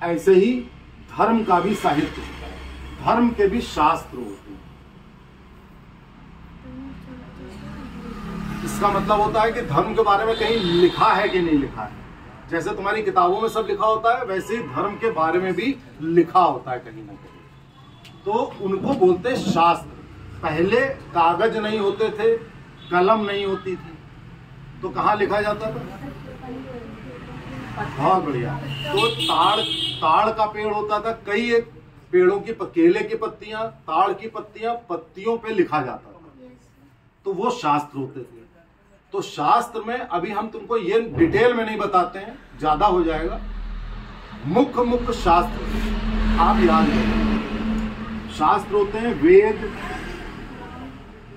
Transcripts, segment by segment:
ऐसे ही धर्म का भी साहित्य होता है, धर्म के भी शास्त्र होते हैं। इसका मतलब होता है कि धर्म के बारे में कहीं लिखा है कि नहीं लिखा है। जैसे तुम्हारी किताबों में सब लिखा होता है, वैसे ही धर्म के बारे में भी लिखा होता है कहीं ना कहीं। तो उनको बोलते हैं शास्त्र। पहले कागज नहीं होते थे, कलम नहीं होती थी, तो कहाँ लिखा जाता था? बहुत बढ़िया। तो ताड़ का पेड़ होता था, कई एक पेड़ों की, केले की पत्तियां, ताड़ की पत्तियों पे लिखा जाता था, तो वो शास्त्र होते थे। तो शास्त्र में अभी हम तुमको ये डिटेल में नहीं बताते हैं, ज्यादा हो जाएगा। मुख्य शास्त्र आप याद करें। शास्त्र होते हैं वेद,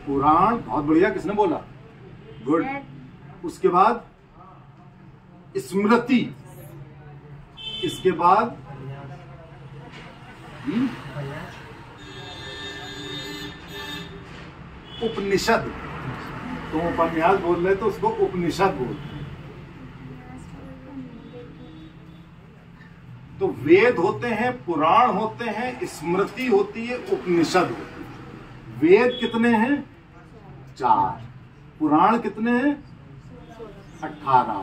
पुराण, बहुत बढ़िया, किसने बोला? गुड। उसके बाद स्मृति, इसके बाद उपनिषद। तुम उपन्यास बोल रहे तो उसको उपनिषद बोलते हैं। तो वेद होते हैं, पुराण होते हैं, स्मृति होती है, उपनिषद होती है। वेद कितने हैं? 4। पुराण कितने हैं? 18।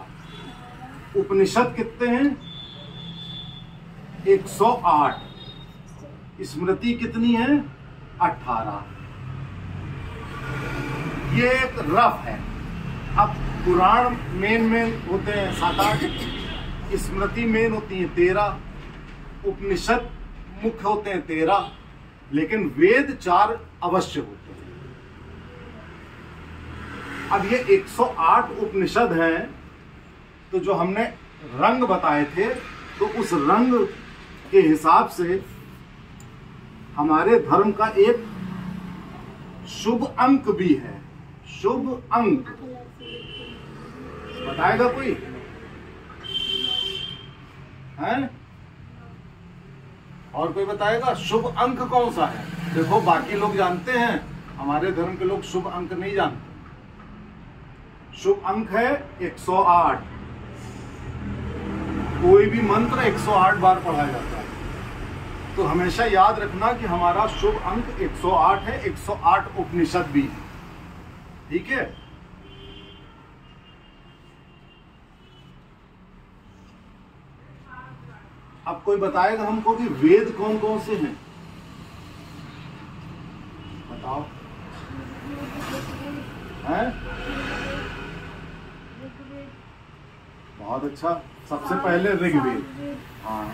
उपनिषद कितने हैं? 108। स्मृति कितनी है? 18। ये एक रफ है। अब पुराण मेन होते हैं 7-8, स्मृति मेन होती है 13, उपनिषद मुख्य होते हैं 13, लेकिन वेद 4 अवश्य होते हैं। अब ये 108 उपनिषद हैं, तो जो हमने रंग बताए थे, तो उस रंग के हिसाब से हमारे धर्म का एक शुभ अंक भी है। शुभ अंक बताएगा कोई? है? और कोई बताएगा शुभ अंक कौन सा है? देखो, बाकी लोग जानते हैं, हमारे धर्म के लोग शुभ अंक नहीं जानते। शुभ अंक है 108। कोई भी मंत्र 108 बार पढ़ा जाता है। तो हमेशा याद रखना कि हमारा शुभ अंक 108 है। 108 उपनिषद भी है। ठीक है? अब कोई बताएगा हमको कि वेद कौन कौन से हैं? बताओ। हैं? बहुत अच्छा। सबसे पहले ऋग्वेद। हाँ,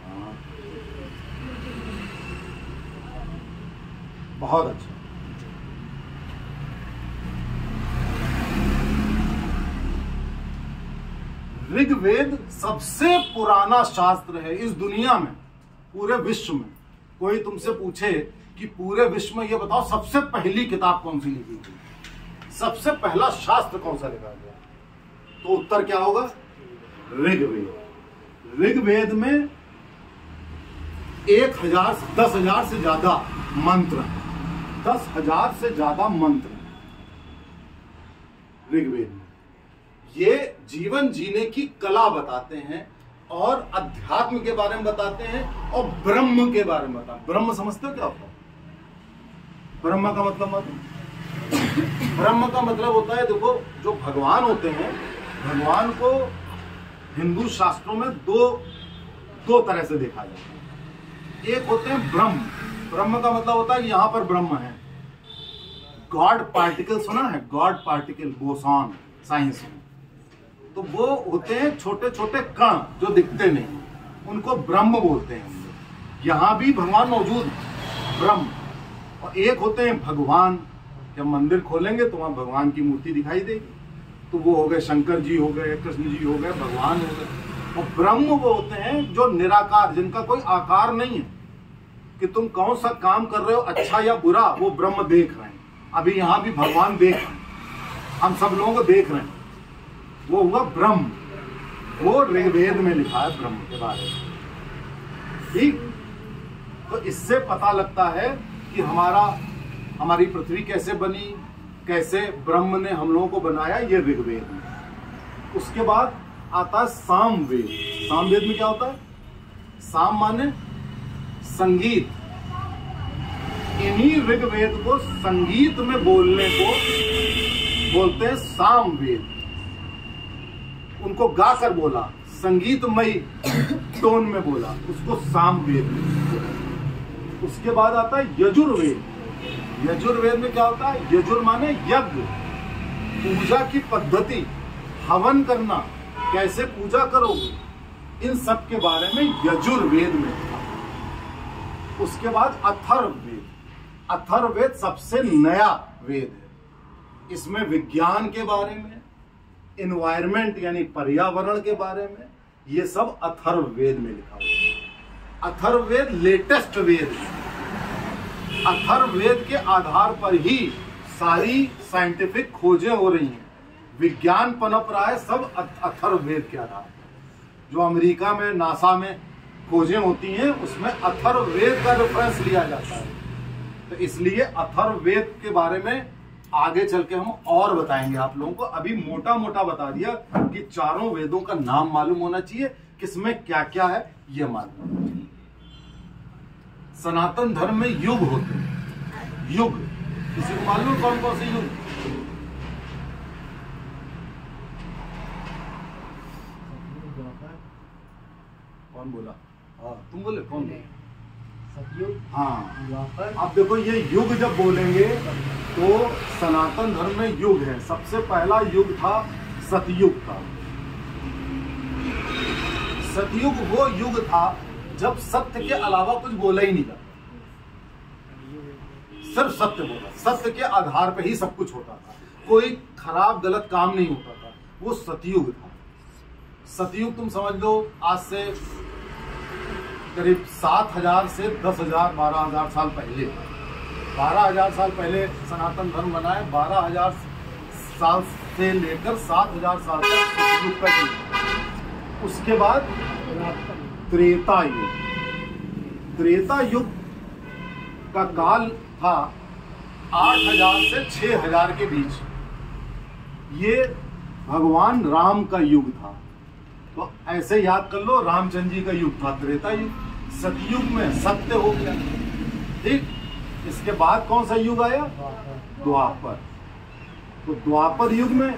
हाँ, बहुत अच्छा। ऋग्वेद सबसे पुराना शास्त्र है इस दुनिया में, पूरे विश्व में। कोई तुमसे पूछे कि पूरे विश्व में ये बताओ सबसे पहली किताब कौन सी लिखी थी, सबसे पहला शास्त्र कौन सा लिखा गया, तो उत्तर क्या होगा? ऋग्वेद। ऋग्वेद में 10,000 से ज्यादा मंत्र हैं। 10,000 से ज्यादा मंत्र हैं ऋग्वेद में। ये जीवन जीने की कला बताते हैं, और अध्यात्म के बारे में बताते हैं, और ब्रह्म के बारे में बताते हैं। ब्रह्म समझते हो क्या होता है? ब्रह्म का मतलब ब्रह्म का मतलब होता है, देखो, जो भगवान होते हैं, भगवान को हिंदू शास्त्रों में दो तरह से देखा जाता है। एक होते हैं ब्रह्म। ब्रह्म का मतलब होता है यहां पर ब्रह्म है। गॉड पार्टिकल सुना है? गॉड पार्टिकल, बोसॉन साइंस में। तो वो होते हैं छोटे छोटे कण जो दिखते नहीं, उनको ब्रह्म बोलते हैं। यहां भी भगवान मौजूद है, ब्रह्म। और एक होते हैं भगवान। जब मंदिर खोलेंगे तो वहां भगवान की मूर्ति दिखाई देगी, तो वो हो गए शंकर जी, हो गए कृष्ण जी, हो गए भगवान, हो गए। और ब्रह्म वो होते हैं जो निराकार, जिनका कोई आकार नहीं है, कि तुम कौन सा काम कर रहे हो, अच्छा या बुरा, वो ब्रह्म देख रहे हैं। अभी यहां भी भगवान देख रहे हैं, हम सब लोगों को देख रहे हैं, वो हुआ ब्रह्म। वो ऋग्वेद में लिखा है ब्रह्म के बारे में। ठीक? तो इससे पता लगता है कि हमारी पृथ्वी कैसे बनी, कैसे ब्रह्म ने हम लोगों को बनाया, ये ऋग्वेद में। उसके बाद आता है सामवेद। सामवेद में क्या होता है? साम माने संगीत। इन्हीं ऋग्वेद को संगीत में बोलने को बोलते हैं सामवेद। उनको गाकर बोला, संगीतमयी टोन में बोला, उसको सामवेद। उसके बाद आता है यजुर्वेद। यजुर्वेद में क्या होता है? यजुर माने यज्ञ, पूजा की पद्धति, हवन करना, कैसे पूजा करोगे, इन सब के बारे में यजुर्वेद में था। उसके बाद अथर्ववेद। अथर्ववेद सबसे नया वेद है। इसमें विज्ञान के बारे में, एनवायरमेंट यानी पर्यावरण के बारे में, ये सब अथर्ववेद में लिखा हुआ है। अथर्ववेद लेटेस्ट वेद है। अथर्ववेद के आधार पर ही सारी साइंटिफिक खोजें हो रही हैं, विज्ञान पनप रहा है, सब अथर्ववेद के आधार पर। जो अमेरिका में नासा में खोजें होती हैं उसमें अथर्ववेद का रेफरेंस लिया जाता है। तो इसलिए अथर्ववेद के बारे में आगे चल के हम और बताएंगे आप लोगों को। अभी मोटा मोटा बता दिया कि चारों वेदों का नाम मालूम होना चाहिए, किसमें क्या क्या है ये मालूम होना चाहिए। सनातन धर्म में युग होते हैं। युग किसी को मालूम है कौन कौन से युग? कौन बोला? हाँ तुम बोले, कौन बोले? सतयुग। हाँ अब देखो, ये युग जब बोलेंगे तो सनातन धर्म में युग है। सबसे पहला युग था सतयुग का। सतयुग वो युग था जब सत्य के अलावा कुछ बोला ही नहीं था, सिर्फ सत्य बोला, सत्य के आधार पे ही सब कुछ होता था, कोई खराब गलत काम नहीं होता था। वो सतयुग था। सतयुग तुम समझ लो आज से करीब 7000 से 10,000 12,000 साल पहले। 12,000 साल पहले सनातन धर्म बना है। 12,000 साल से लेकर 7,000 साल तक सतयुग का युग। उसके बाद त्रेता युग। त्रेता युग का काल था 8,000 से 6,000 के बीच। ये भगवान राम का युग था। तो ऐसे याद कर लो, रामचंद्र जी का युग था त्रेता युग। सतयुग में सत्य हो गया, ठीक। इसके बाद कौन सा युग आया? द्वापर। तो द्वापर युग में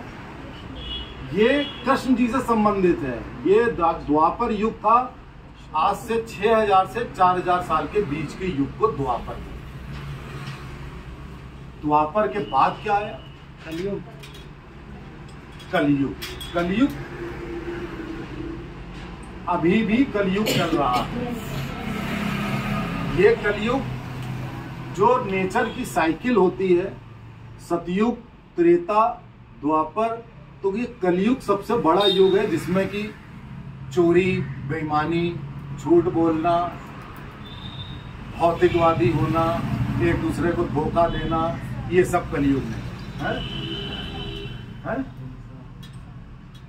ये कृष्ण जी से संबंधित है। ये द्वापर युग था आज से 6,000 से 4,000 साल के बीच के युग को द्वापर। द्वापर के बाद क्या आया? कलयुग। कलयुग। कलयुग अभी भी कलयुग चल रहा है। ये कलयुग जो नेचर की साइकिल होती है, सतयुग, त्रेता, द्वापर, तो ये कलयुग सबसे बड़ा युग है जिसमें कि चोरी, बेईमानी, झूठ बोलना, भौतिकवादी होना, एक दूसरे को धोखा देना, ये सब कलयुग में है?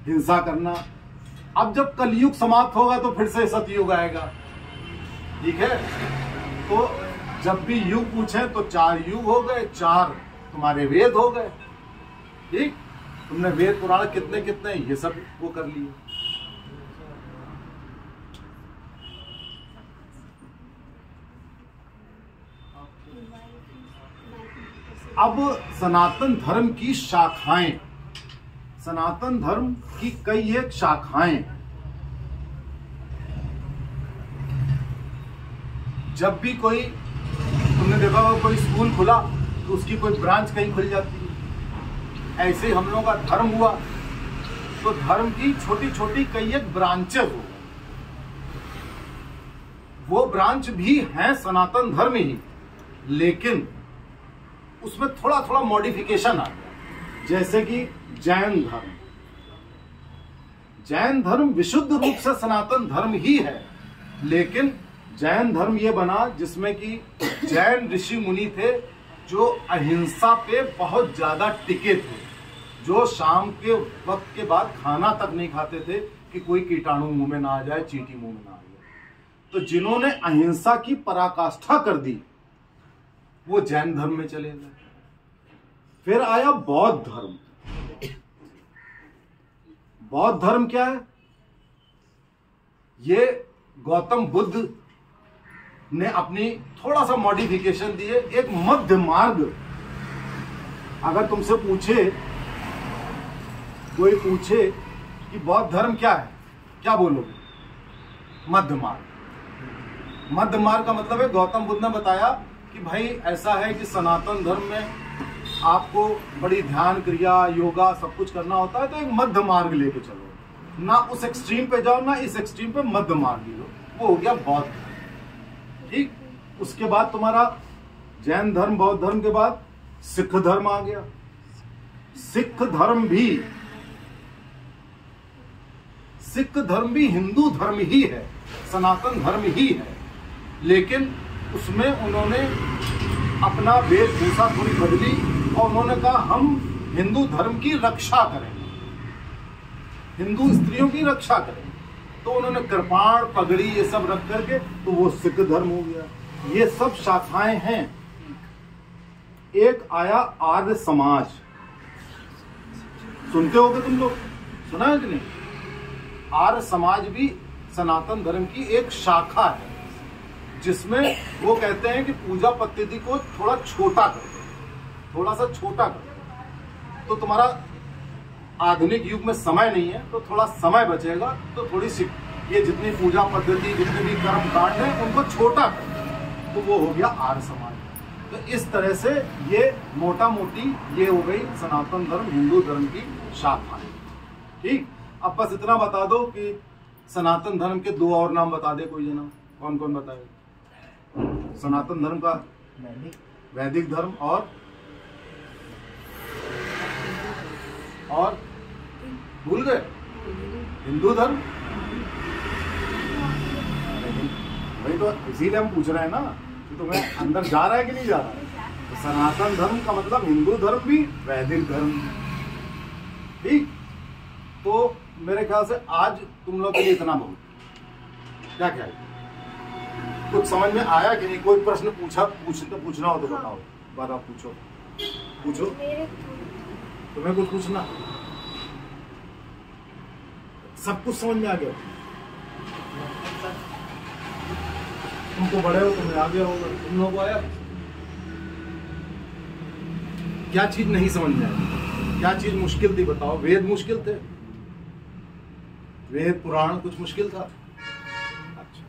हिंसा करना। अब जब कलयुग समाप्त होगा तो फिर से सतयुग आएगा, ठीक है। तो जब भी युग पूछे तो 4 युग हो गए, 4 तुम्हारे वेद हो गए, ठीक। तुमने वेद पुराण कितने कितने ये सब वो कर लिए। अब सनातन धर्म की शाखाएं, सनातन धर्म की कई एक शाखाएं। जब भी कोई, तुमने देखा होगा कोई स्कूल खुला तो उसकी कोई ब्रांच कहीं खुल जाती है। ऐसे हम लोगों का धर्म हुआ तो धर्म की छोटी छोटी कई एक ब्रांचेस हो, वो ब्रांच भी हैं सनातन धर्म ही, लेकिन उसमें थोड़ा थोड़ा मॉडिफिकेशन आ गया। जैसे कि जैन धर्म। जैन धर्म विशुद्ध रूप से सनातन धर्म ही है, लेकिन जैन धर्म ये बना जिसमें कि जैन ऋषि मुनि थे जो अहिंसा पे बहुत ज्यादा टिके थे, जो शाम के वक्त के बाद खाना तक नहीं खाते थे कि कोई कीटाणु मुंह में ना आ जाए, चींटी मुंह में ना आ जाए। तो जिन्होंने अहिंसा की पराकाष्ठा कर दी वो जैन धर्म में चले गए। फिर आया बौद्ध धर्म। बौद्ध धर्म क्या है? ये गौतम बुद्ध ने अपनी थोड़ा सा मॉडिफिकेशन दिए, एक मध्य मार्ग। अगर तुमसे कोई पूछे कि बौद्ध धर्म क्या है, क्या बोलोगे? मध्य मार्ग। मध्य मार्ग का मतलब है, गौतम बुद्ध ने बताया कि भाई ऐसा है कि सनातन धर्म में आपको बड़ी ध्यान क्रिया, योगा सब कुछ करना होता है, तो एक मध्य मार्ग लेके चलो, ना उस एक्सट्रीम पे जाओ ना इस एक्सट्रीम पे, मध्य मार्ग लो। वो हो गया बौद्ध धर्म। ठीक, उसके बाद तुम्हारा जैन धर्म, बौद्ध धर्म के बाद सिख धर्म आ गया। सिख धर्म भी हिंदू धर्म ही है, सनातन धर्म ही है, लेकिन उसमें उन्होंने अपना वेशभूषा थोड़ी बदली और उन्होंने कहा हम हिंदू धर्म की रक्षा करेंगे, हिंदू स्त्रियों की रक्षा करेंगे। तो उन्होंने कृपाण, पगड़ी ये सब रख करके, तो वो सिख धर्म हो गया। ये सब शाखाएं हैं। एक आया आर्य समाज, सुनते होगे तुम लोग, सुना है कि नहीं? आर्य समाज भी सनातन धर्म की एक शाखा है, जिसमें वो कहते हैं कि पूजा पद्धति को थोड़ा छोटा कर दो, थोड़ा सा छोटा कर दो। तो तुम्हारा आधुनिक युग में समय नहीं है, तो थोड़ा समय बचेगा, तो थोड़ी सी ये जितनी पूजा पद्धति, जितने भी कर्म कांड है, उनको छोटा कर दो, तो वो हो गया आर्य समाज। तो इस तरह से ये मोटा मोटी ये हो गई सनातन धर्म, हिंदू धर्म की शाखाएं। ठीक, अब बस इतना बता दो कि सनातन धर्म के दो और नाम बता दे कोई जना, कौन कौन बताएगा? सनातन धर्म का वैदिक धर्म और भूल गए? हिंदू धर्म। वही तो, इसीलिए हम पूछ रहे हैं ना कि तुम्हें अंदर जा रहा है कि नहीं जा रहा है। तो सनातन धर्म का मतलब हिंदू धर्म भी, वैदिक धर्म भी। ठीक, तो मेरे ख्याल से आज तुम लोग के लिए इतना बहुत। क्या ख्याल? कुछ समझ में आया कि नहीं? कोई प्रश्न पूछना हो तो बताओ, बात आप पूछो। तुम्हें कुछ पूछना? सब कुछ समझ में आ गया? तुमको बड़े हो, तुम्हें आ गया होगा, तुम लोगों को आया? क्या चीज नहीं समझ में आई? क्या चीज मुश्किल थी बताओ? वेद मुश्किल थे? वेद पुराण कुछ मुश्किल था? अच्छा,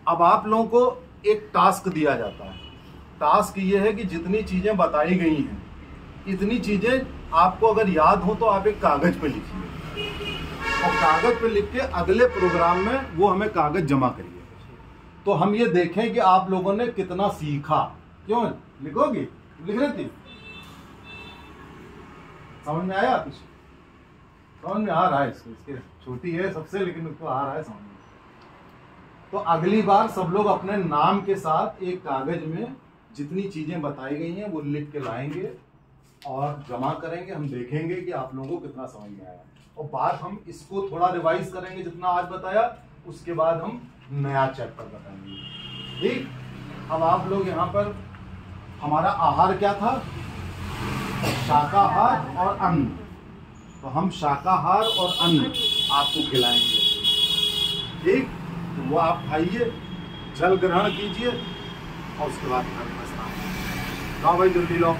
अब आप लोगों को एक टास्क दिया जाता है। टास्क ये है कि जितनी चीजें बताई गई हैं, इतनी चीजें आपको अगर याद हो तो आप एक कागज पे लिखिए, और कागज पे लिख के अगले प्रोग्राम में वो हमें कागज जमा करिए, तो हम ये देखें कि आप लोगों ने कितना सीखा। क्यों लिखोगी? लिख रही थी? समझ में आया? कुछ समझ में आ रहा है? इसके छोटी है सबसे, लेकिन उसको आ रहा है समझ में। तो अगली बार सब लोग अपने नाम के साथ एक कागज में जितनी चीजें बताई गई हैं वो लिख के लाएंगे और जमा करेंगे। हम देखेंगे कि आप लोगों को कितना समझ में आया, और बाद हम इसको थोड़ा रिवाइज करेंगे जितना आज बताया, उसके बाद हम नया चैप्टर बताएंगे। ठीक, अब आप लोग यहाँ पर, हमारा आहार क्या था? शाकाहार और अन्न। तो हम शाकाहार और अन्न आपको खिलाएंगे। ठीक, तो वो आप खाइए, जल ग्रहण कीजिए और उसके बाद घर में स्नान। लाओ भाई जल्दी लाओ।